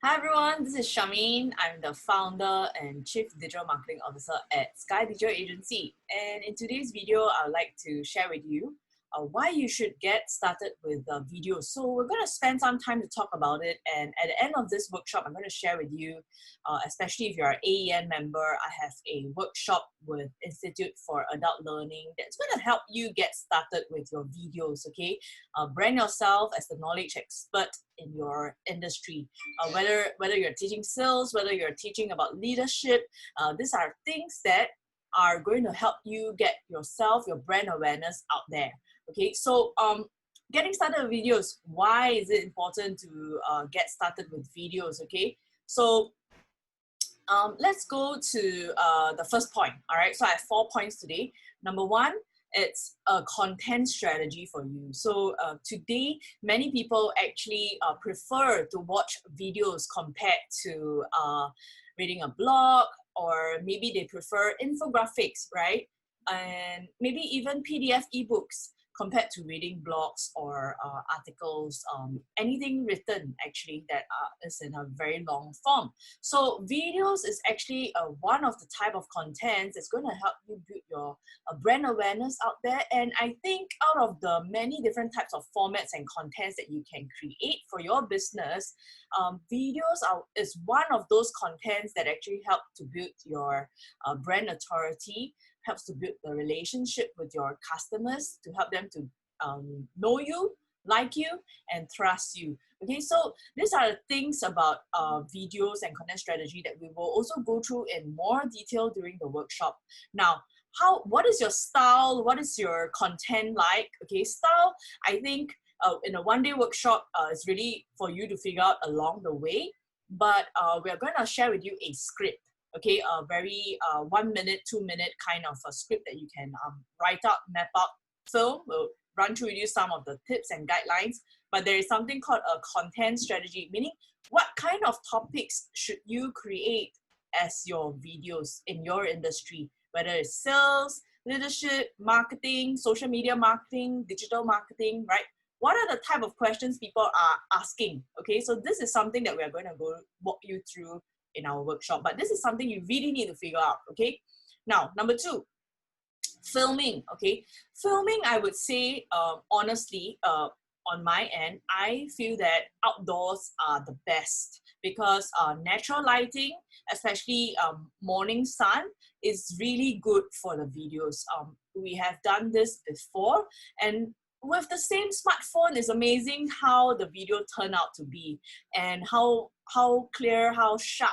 Hi everyone, this is Shameen. I'm the founder and Chief Digital Marketing Officer at Sky Digital Agency. And in today's video, I'd like to share with you why you should get started with videos. So we're going to spend some time to talk about it. And at the end of this workshop, I'm going to share with you, especially if you're an AEN member, I have a workshop with Institute for Adult Learning that's going to help you get started with your videos, okay? Brand yourself as the knowledge expert in your industry. Whether you're teaching sales, whether you're teaching about leadership, these are things that are going to help you get yourself, your brand awareness out there. Okay, so getting started with videos, why is it important to get started with videos? Okay, so let's go to the first point. All right, so I have 4 points today. Number one, it's a content strategy for you. So today, many people actually prefer to watch videos compared to reading a blog, or maybe they prefer infographics, right? And maybe even PDF ebooks compared to reading blogs or articles, anything written actually that is in a very long form. So videos is actually one of the type of contents that's going to help you build your brand awareness out there. And I think out of the many different types of formats and contents that you can create for your business, videos is one of those contents that actually help to build your brand authority, helps to build the relationship with your customers, to help them to know you, like you, and trust you. Okay, so these are the things about videos and content strategy that we will also go through in more detail during the workshop. Now, what is your style? What is your content like? Okay, style, I think in a one-day workshop is really for you to figure out along the way, but we're going to share with you a script. Okay, a very 1 minute, 2 minute kind of a script that you can write out, map out, film. We'll run through with you some of the tips and guidelines, but there is something called a content strategy, meaning what kind of topics should you create as your videos in your industry, whether it's sales, leadership, marketing, social media marketing, digital marketing, right? What are the type of questions people are asking? Okay, so this is something that we're going to go walk you through in our workshop, but this is something you really need to figure out. Okay, now number two, filming. Okay, filming, I would say honestly, on my end, I feel that outdoors are the best because natural lighting, especially morning sun, is really good for the videos. We have done this before, and with the same smartphone, it's amazing how the video turned out to be, and how clear, how sharp,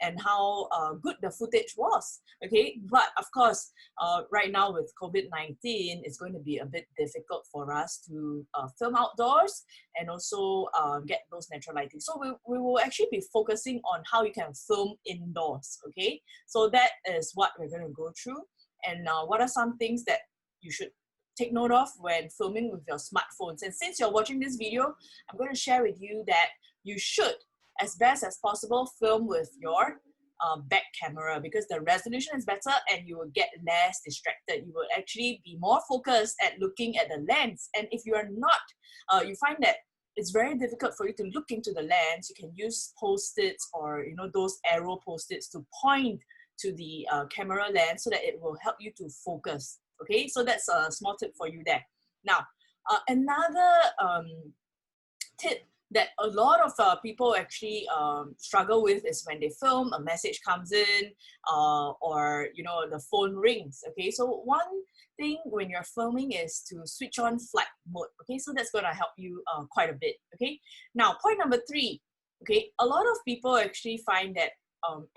and how good the footage was. Okay, but of course, right now with COVID-19, it's going to be a bit difficult for us to film outdoors and also get those natural lighting. So we will actually be focusing on how you can film indoors. Okay, so that is what we're going to go through, and what are some things that you should take note of when filming with your smartphones. And since you're watching this video, I'm going to share with you that you should, as best as possible, film with your back camera, because the resolution is better and you will get less distracted. You will actually be more focused at looking at the lens. And if you are not, you find that it's very difficult for you to look into the lens, you can use post-its or those arrow post-its to point to the camera lens so that it will help you to focus. Okay, so that's a small tip for you there. Now, another tip that a lot of people actually struggle with is when they film, a message comes in, or the phone rings. Okay, so one thing when you're filming is to switch on flight mode. Okay, so that's going to help you quite a bit. Okay, now point number three. Okay, a lot of people actually find that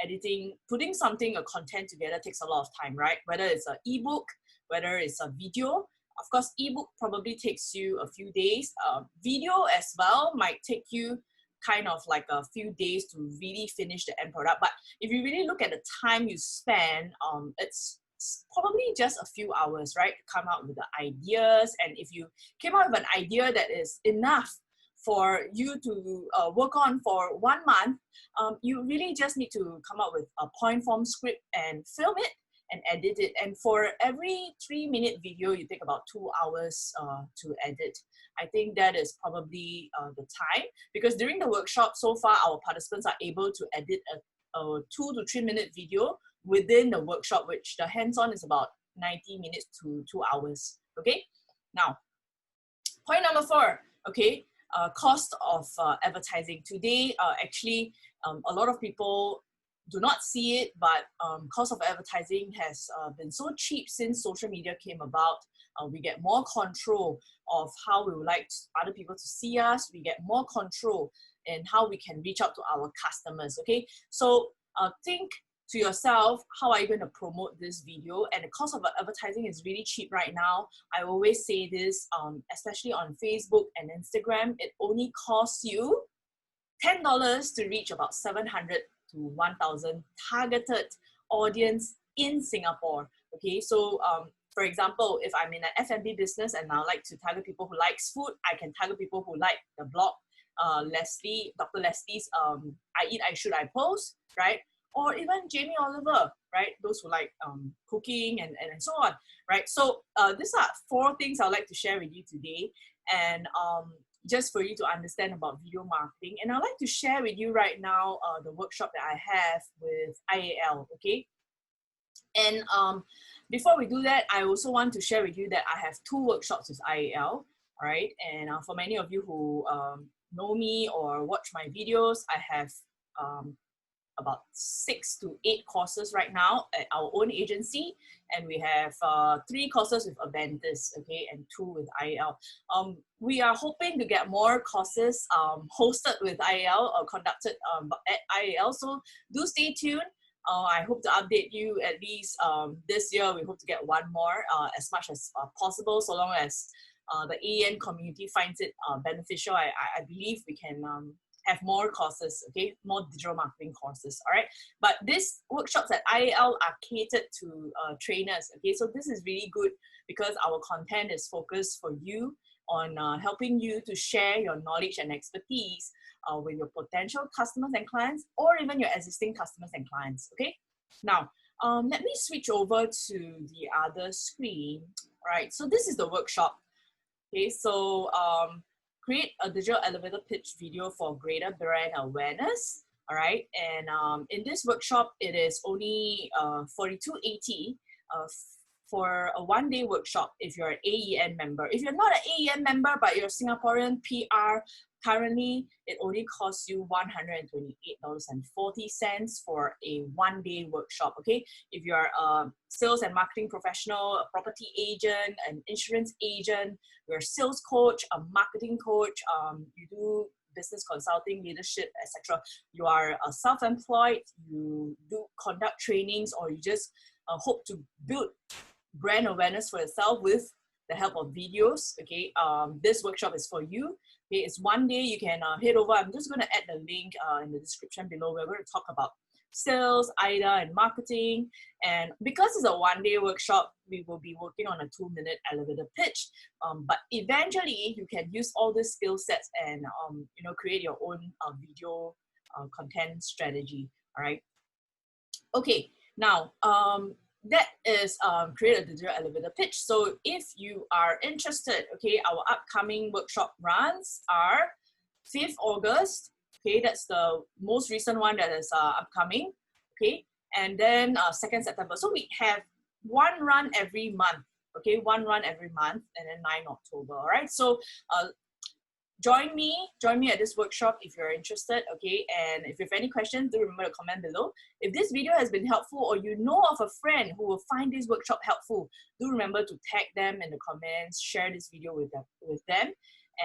editing, putting a content together takes a lot of time, right? Whether it's an ebook, whether it's a video. Of course, ebook probably takes you a few days. Video as well might take you kind of like a few days to really finish the end product. But if you really look at the time you spend, it's probably just a few hours, right? To come out with the ideas. And if you came out with an idea that is enough for you to work on for 1 month, you really just need to come up with a point form script and film it and edit it. And for every 3-minute video, you take about 2 hours to edit. I think that is probably the time, because during the workshop so far, our participants are able to edit a 2 to 3 minute video within the workshop, which the hands-on is about 90 minutes to 2 hours. Okay, now point number 4, okay, cost of advertising. Today, actually, a lot of people do not see it, but cost of advertising has been so cheap since social media came about. We get more control of how we would like other people to see us. We get more control in how we can reach out to our customers, okay? So think to yourself, how are you going to promote this video? And the cost of advertising is really cheap right now. I always say this, especially on Facebook and Instagram, it only costs you $10 to reach about 700 to 1,000 targeted audience in Singapore. Okay, so for example, if I'm in an F&B business and I like to target people who likes food, I can target people who like the blog, Dr. Leslie's I Eat, I Should, I Post, right? Or even Jamie Oliver, right? Those who like cooking and so on, right? So these are 4 things I'd like to share with you today, and just for you to understand about video marketing. And I'd like to share with you right now the workshop that I have with IAL, okay? And before we do that, I also want to share with you that I have 2 workshops with IAL, all right? And for many of you who know me or watch my videos, I have about 6 to 8 courses right now at our own agency, and we have 3 courses with Aventus, okay, and 2 with IAL. We are hoping to get more courses hosted with IAL or conducted at IAL, so do stay tuned. I hope to update you at least this year. We hope to get 1 more as much as possible, so long as the AEN community finds it beneficial. I believe we can have more courses, okay, more digital marketing courses, all right? But these workshops at IAL are catered to trainers, okay? So this is really good because our content is focused for you on helping you to share your knowledge and expertise with your potential customers and clients, or even your existing customers and clients, okay? Now, let me switch over to the other screen, all right? So this is the workshop, okay? So create a digital elevator pitch video for greater brand awareness, all right? And in this workshop, it is only $42.80 for a 1-day workshop if you're an AEN member. If you're not an AEN member, but you're a Singaporean PR, currently it only costs you $128.40 for a 1-day workshop, okay? If you're a sales and marketing professional, a property agent, an insurance agent, you're a sales coach, a marketing coach, you do business consulting, leadership, etc. You are self-employed, you do conduct trainings, or you just hope to build brand awareness for yourself with the help of videos, okay? This workshop is for you. Okay, it's 1 day. You can head over. I'm just going to add the link in the description below. We're going to talk about sales, IDA, and marketing. And because it's a 1-day workshop, we will be working on a 2-minute elevator pitch. But eventually, you can use all these skill sets and you know, create your own video content strategy. All right. Okay. Now, that is create a digital elevator pitch. So if you are interested, okay, our upcoming workshop runs are 5th August, okay, that's the most recent one that is upcoming, okay, and then 2nd September. So we have 1 run every month, okay, 1 run every month, and then 9 October, all right? So join me at this workshop if you're interested, okay? And if you have any questions, do remember to comment below. If this video has been helpful, or you know of a friend who will find this workshop helpful, do remember to tag them in the comments, share this video with them.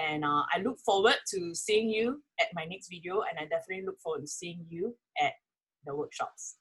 And I look forward to seeing you at my next video, and I definitely look forward to seeing you at the workshops.